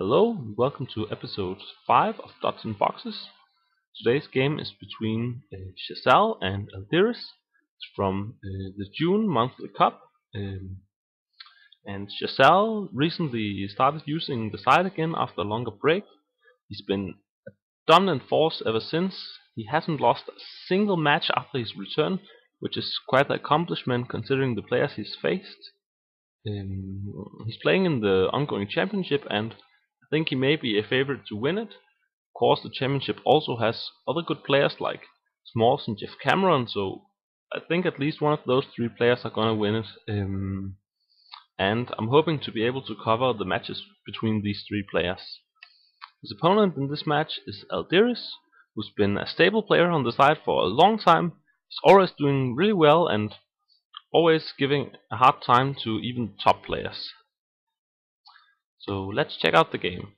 Hello, and welcome to episode 5 of Dots and Boxes. Today's game is between sghsal and aldiris. It's from the June monthly cup. And sghsal recently started using the side again after a longer break. He's been a dominant force ever since. He hasn't lost a single match after his return, which is quite an accomplishment considering the players he's faced. He's playing in the ongoing championship, and I think he may be a favorite to win it. Of course, the championship also has other good players like Smalls and Jeff Cameron, so I think at least one of those three players are gonna win it. And I'm hoping to be able to cover the matches between these three players. His opponent in this match is aldiris, who's been a stable player on the side for a long time. He's always doing really well and always giving a hard time to even top players. So let's check out the game.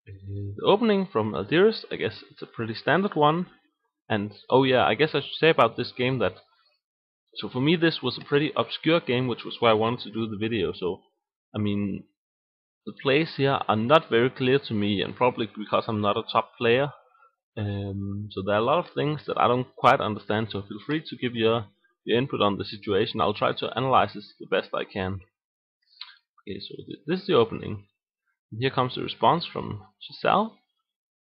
The opening from aldiris, I guess it's a pretty standard one. And oh yeah, I guess I should say about this game that so for me this was a pretty obscure game, which was why I wanted to do the video. So I mean, the plays here are not very clear to me, and probably because I'm not a top player. So there are a lot of things that I don't quite understand, so feel free to give your input on the situation. I'll try to analyze this the best I can. Okay, so this is the opening. And here comes the response from sghsal.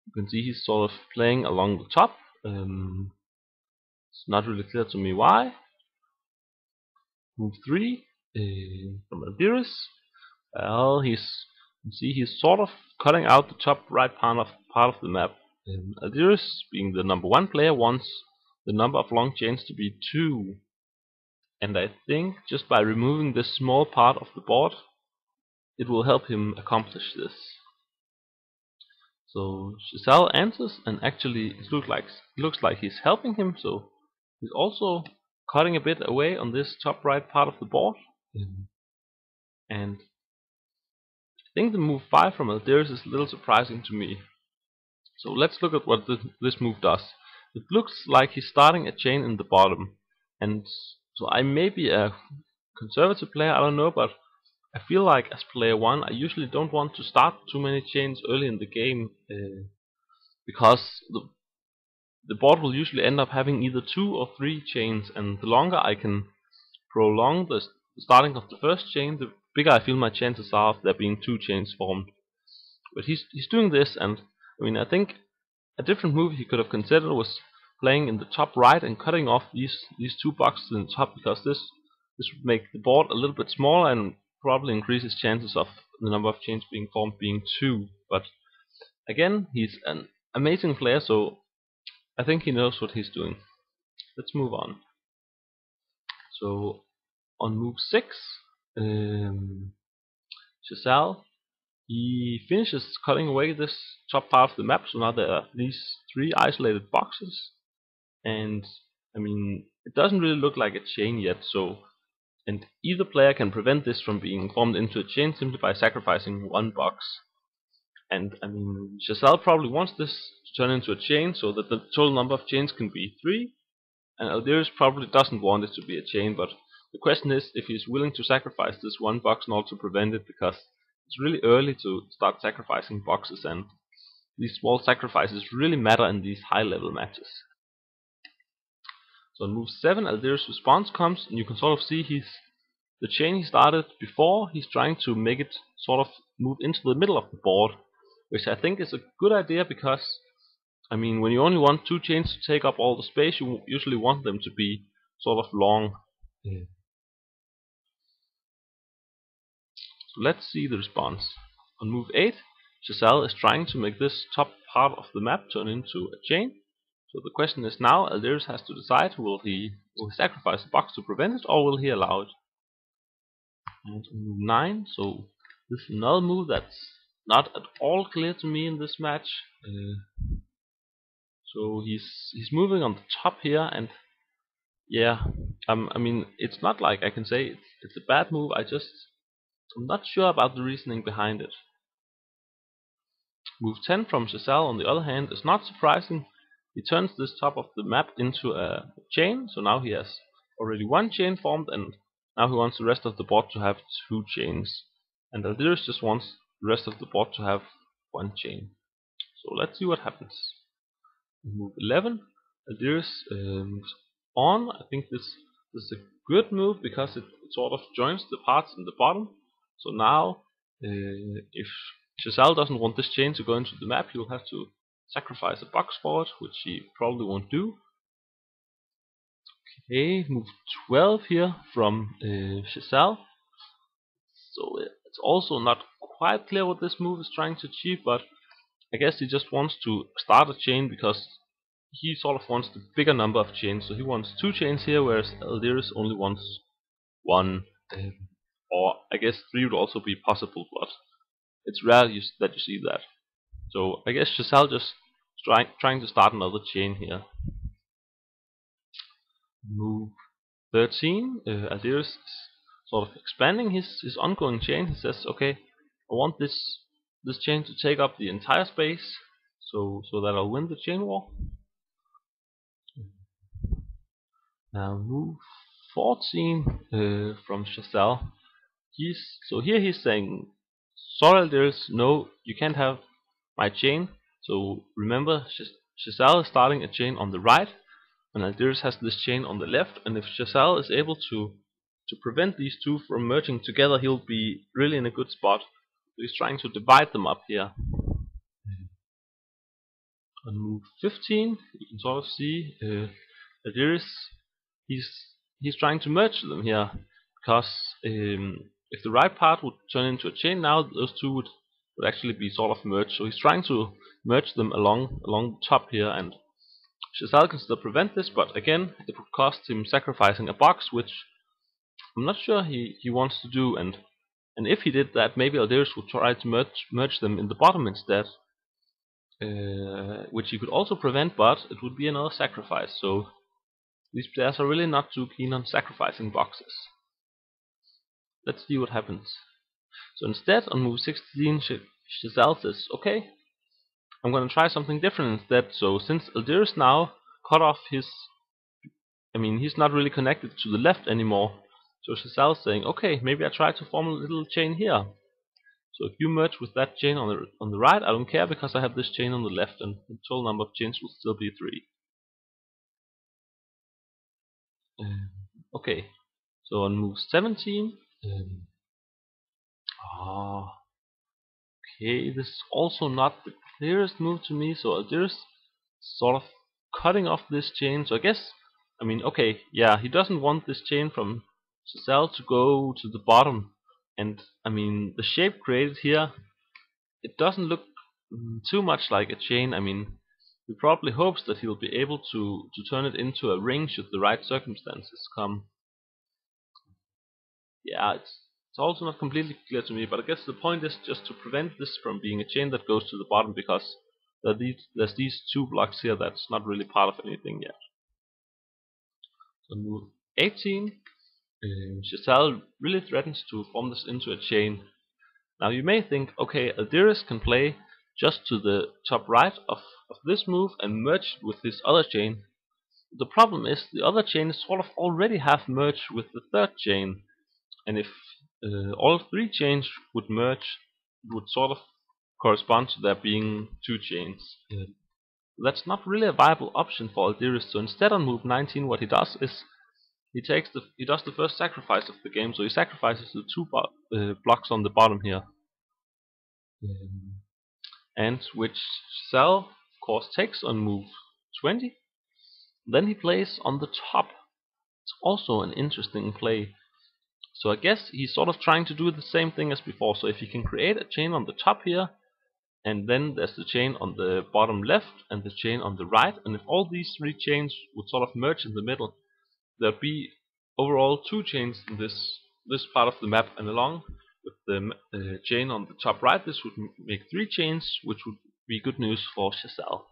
You can see he's sort of playing along the top. It's not really clear to me why. Move 3 from aldiris. Well, you can see he's sort of cutting out the top right part of the map. aldiris, being the number 1 player, wants the number of long chains to be 2. And I think just by removing this small part of the board, it will help him accomplish this. So sghsal answers, and actually it looks like he's helping him, so he's also cutting a bit away on this top right part of the board. And I think the move 5 from aldiris is a little surprising to me. So let's look at what this move does. It looks like he's starting a chain in the bottom, and so I may be a conservative player, I don't know, but I feel like as player 1 I usually don't want to start too many chains early in the game, because the board will usually end up having either 2 or 3 chains, and the longer I can prolong the starting of the first chain, the bigger I feel my chances are of there being 2 chains formed. But he's doing this, and I mean, I think a different move he could have considered was playing in the top right and cutting off these 2 boxes in the top, because this would make the board a little bit smaller and probably increase his chances of the number of chains being formed being 2. But again, he's an amazing player, so I think he knows what he's doing. Let's move on. So on move 6, sghsal, he finishes cutting away this top part of the map, so now there are these 3 isolated boxes. And I mean, it doesn't really look like a chain yet, and either player can prevent this from being formed into a chain simply by sacrificing 1 box. And I mean, sghsal probably wants this to turn into a chain so that the total number of chains can be 3, and aldiris probably doesn't want it to be a chain, but the question is if he's willing to sacrifice this 1 box in order to prevent it, because it's really early to start sacrificing boxes, and these small sacrifices really matter in these high level matches. So on move 7, aldiris' response comes, and you can sort of see the chain he started before, he's trying to make it sort of move into the middle of the board, which I think is a good idea, because I mean, when you only want 2 chains to take up all the space, you usually want them to be sort of long. So let's see the response. On move 8, sghsal is trying to make this top part of the map turn into a chain. So the question is now, aldiris has to decide, will he sacrifice a box to prevent it, or will he allow it? And on move 9, so this is another move that's not at all clear to me in this match. So he's moving on the top here, and yeah, I mean, it's not like I can say it's a bad move. I'm not sure about the reasoning behind it. Move 10 from sghsal, on the other hand, is not surprising. He turns this top of the map into a chain, so now he has already 1 chain formed, and now he wants the rest of the board to have 2 chains. And aldiris just wants the rest of the board to have one chain. So let's see what happens. Move 11. aldiris moves on. I think this is a good move because it sort of joins the parts in the bottom. So now, if sghsal doesn't want this chain to go into the map, he will have to sacrifice a box for it, which he probably won't do. Okay, move 12 here from sghsal. So it's also not quite clear what this move is trying to achieve, but I guess he just wants to start a chain because he sort of wants the bigger number of chains. So he wants 2 chains here, whereas aldiris only wants 1. Or I guess 3 would also be possible, but it's rare that you see that. So I guess sghsal just trying to start another chain here. Move 13. aldiris is sort of expanding his ongoing chain. He says, okay, I want this chain to take up the entire space, so that I'll win the chain war. Now move 14 from sghsal. He's saying, sorry aldiris, no, you can't have my chain. So remember, sghsal is starting a chain on the right, and aldiris has this chain on the left, and if sghsal is able to prevent these two from merging together, he'll be really in a good spot. So he's trying to divide them up here. On move 15, you can sort of see aldiris, he's trying to merge them here, because if the right part would turn into a chain now, those two would actually be sort of merged. So he's trying to merge them along the top here, and sghsal can still prevent this, but again, it would cost him sacrificing a box, which I'm not sure he wants to do, and if he did that, maybe aldiris would try to merge them in the bottom instead, which he could also prevent, but it would be another sacrifice. So these players are really not too keen on sacrificing boxes. Let's see what happens. So instead, on move 16, sghsal says, okay, I'm going to try something different instead. So since aldiris now cut off his, he's not really connected to the left anymore. So sghsal is saying, okay, maybe I try to form a little chain here. So if you merge with that chain on the right, I don't care because I have this chain on the left, and the total number of chains will still be 3. Okay, so on move 17, okay, this is also not the clearest move to me. So aldiris sort of cutting off this chain. So I guess, okay, yeah, he doesn't want this chain from sghsal to go to the bottom, and the shape created here, it doesn't look too much like a chain. He probably hopes that he'll be able to turn it into a ring should the right circumstances come. Yeah, it's also not completely clear to me, but I guess the point is just to prevent this from being a chain that goes to the bottom, because there's these 2 blocks here that's not really part of anything yet. So move 18, sghsal really threatens to form this into a chain. Now you may think, okay, aldiris can play just to the top right of this move and merge with this other chain. The problem is the other chain is sort of already half merged with the 3rd chain, and if all 3 chains would merge, it would sort of correspond to there being 2 chains. That's not really a viable option for aldiris. So instead, on move 19, what he does is he does the first sacrifice of the game. So he sacrifices the 2 blocks on the bottom here, and which sghsal of course takes on move 20. Then he plays on the top. It's also an interesting play. So I guess he's sort of trying to do the same thing as before. So if he can create a chain on the top here, and then there's the chain on the bottom left and the chain on the right, and if all these 3 chains would sort of merge in the middle, there'd be overall 2 chains in this part of the map, and along with the chain on the top right, this would make 3 chains, which would be good news for sghsal.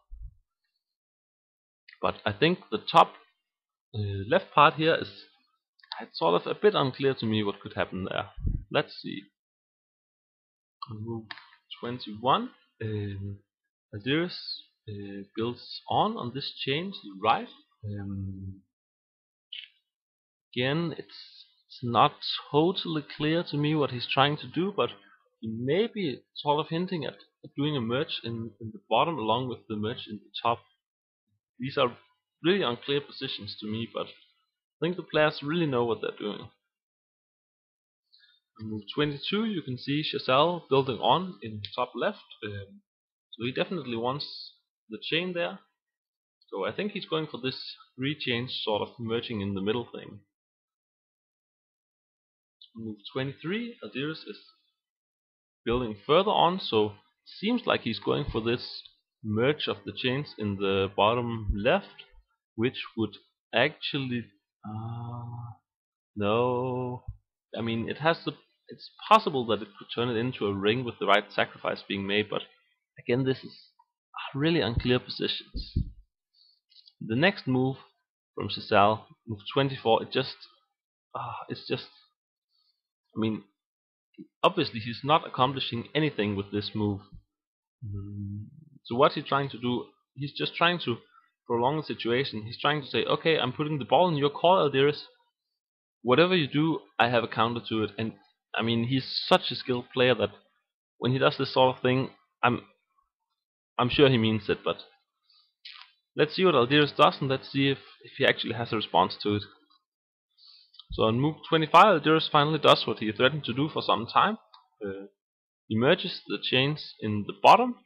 But I think the top left part here is sort of a bit unclear to me what could happen there. Let's see. On move 21, aldiris builds on this chain to the right. Again, it's not totally clear to me what he's trying to do, but he may be sort of hinting at doing a merge in the bottom along with the merge in the top. These are really unclear positions to me, but I think the players really know what they're doing. On move 22, you can see sghsal building on in the top left. So he definitely wants the chain there. So I think he's going for this 3 chains sort of merging in the middle thing. On move 23, aldiris is building further on, so it seems like he's going for this merge of the chains in the bottom left, which would actually no. I mean, it's possible that it could turn it into a ring with the right sacrifice being made, but again, this is really unclear positions. The next move from sghsal, move 24, it's just, I mean, obviously he's not accomplishing anything with this move. So what's he trying to do? He's just trying to prolong the situation. He's trying to say, okay, I'm putting the ball in your court, aldiris. Whatever you do, I have a counter to it. And I mean, he's such a skilled player that when he does this sort of thing, I'm sure he means it. But let's see what aldiris does, and let's see if he actually has a response to it. So on move 25, aldiris finally does what he threatened to do for some time. He merges the chains in the bottom.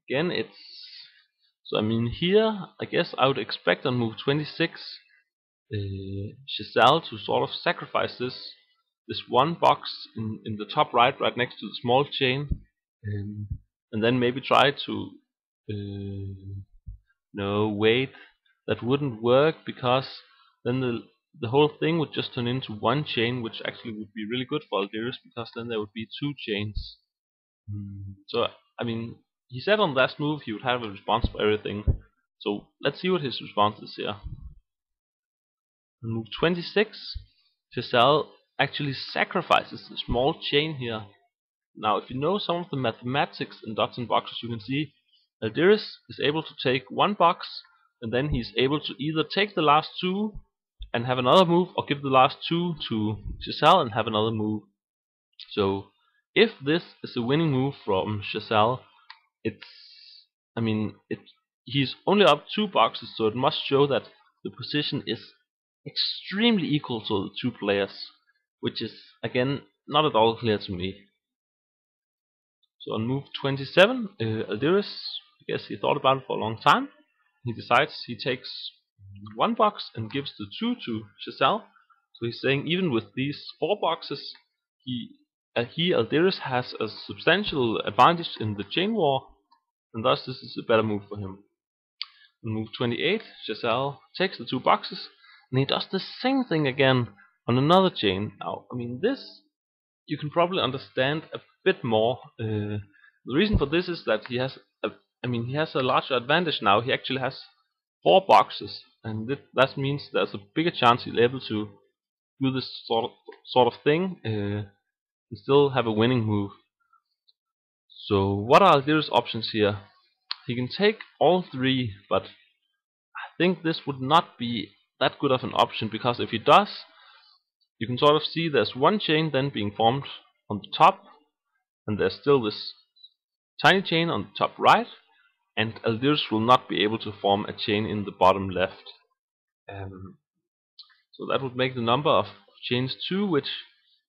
Again, so I mean here, I guess I would expect on move 26 sghsal to sort of sacrifice this one box in the top right next to the small chain, and then maybe try to no, wait, that wouldn't work, because then the whole thing would just turn into one chain, which actually would be really good for aldiris, because then there would be 2 chains. So I mean, he said on last move he would have a response for everything. So let's see what his response is here. On move 26, sghsal actually sacrifices the small chain here. Now, if you know some of the mathematics in dots and boxes, you can see aldiris is able to take one box, and then he's able to either take the last 2 and have another move, or give the last 2 to sghsal and have another move. So if this is a winning move from sghsal, he's only up 2 boxes, so it must show that the position is extremely equal to the 2 players, which is again not at all clear to me. So on move 27, aldiris, I guess he thought about it for a long time. He decides he takes 1 box and gives the 2 to sghsal. So he's saying even with these 4 boxes, aldiris has a substantial advantage in the chain war, and thus this is a better move for him. On move 28, sghsal takes the 2 boxes, and he does the same thing again on another chain. Now, I mean, this you can probably understand a bit more. The reason for this is that he has a larger advantage now. He actually has 4 boxes, and that means there's a bigger chance he'll be able to do this sort of thing and still have a winning move. So what are aldiris' options here? He can take all 3, but I think this would not be that good of an option, because if he does, you can sort of see there's 1 chain then being formed on the top, and there's still this tiny chain on the top right, and aldiris will not be able to form a chain in the bottom left. So that would make the number of chains 2, which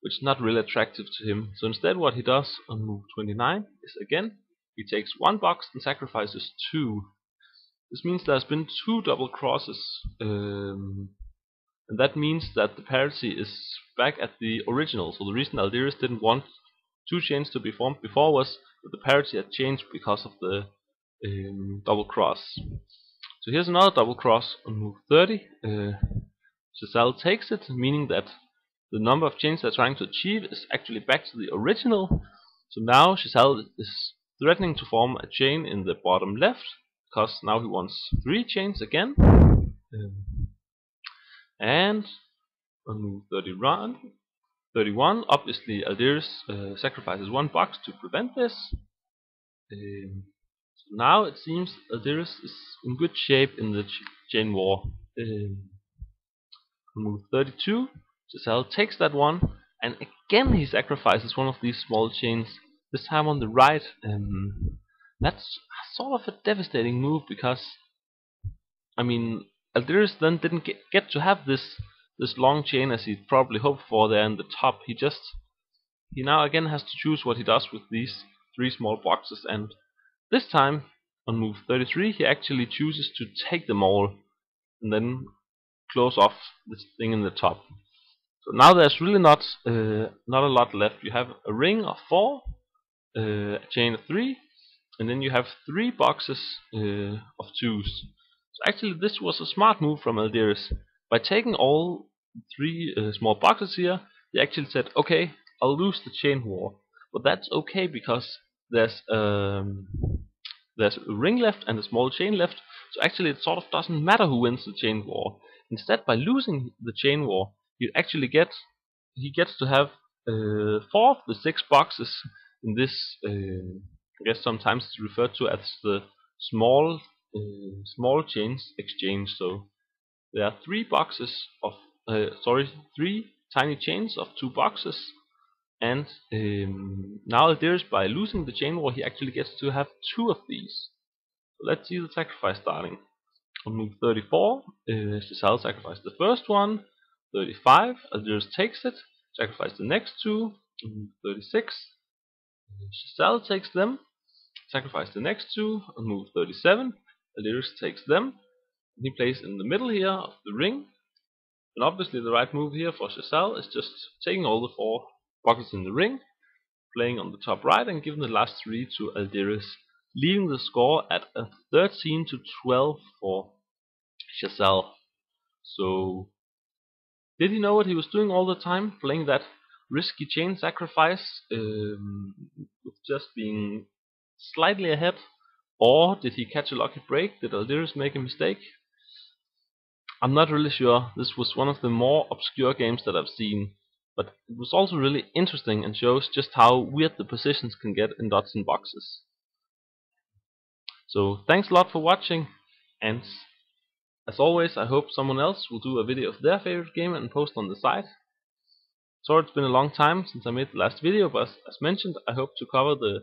is not really attractive to him. So instead what he does on move 29 is, again, he takes 1 box and sacrifices 2. This means there's been 2 double crosses, and that means that the parity is back at the original. So the reason aldiris didn't want 2 chains to be formed before was that the parity had changed because of the double cross. So here's another double cross on move 30. sghsal takes it, meaning that the number of chains they're trying to achieve is actually back to the original. So now sghsal is threatening to form a chain in the bottom left, because now he wants 3 chains again. And on move 31, obviously aldiris sacrifices 1 box to prevent this. So now it seems aldiris is in good shape in the chain war. On move 32, sghsal takes that one, and again he sacrifices one of these small chains, this time on the right. That's sort of a devastating move, because I mean, aldiris then didn't get to have this long chain as he probably hoped for there in the top. He now again has to choose what he does with these three small boxes, and this time on move 33 he actually chooses to take them all and then close off this thing in the top. So now there's really not a lot left. You have a ring of 4, a chain of 3, and then you have 3 boxes of 2s. So actually this was a smart move from aldiris. By taking all 3 small boxes here, he actually said, okay, I'll lose the chain war. But that's okay, because there's there's a ring left and a small chain left, so actually it sort of doesn't matter who wins the chain war. Instead, by losing the chain war, he gets to have 4 of the 6 boxes in this. I guess sometimes it's referred to as the small chains exchange. So there are 3 boxes of 3 tiny chains of 2 boxes, and now aldiris, by losing the chain war, he actually gets to have 2 of these. So let's see the sacrifice starting. On move 34, sghsal sacrifices the first one. 35, aldiris takes it, sacrifices the next 2. On move 36, sghsal takes them, sacrifices the next 2. On move 37, aldiris takes them. And he plays in the middle here of the ring. And obviously the right move here for sghsal is just taking all the 4 pockets in the ring, playing on the top right, and giving the last 3 to aldiris, leaving the score at a 13-12 for sghsal. So did he know what he was doing all the time, playing that risky chain sacrifice with just being slightly ahead? Or did he catch a lucky break? Did aldiris make a mistake? I'm not really sure. This was one of the more obscure games that I've seen, but it was also really interesting and shows just how weird the positions can get in dots and boxes. So thanks a lot for watching, and as always, I hope someone else will do a video of their favorite game and post on the site. Sorry it's been a long time since I made the last video, but as mentioned, I hope to cover the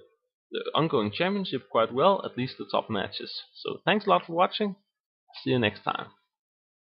ongoing championship quite well, at least the top matches. So thanks a lot for watching. See you next time.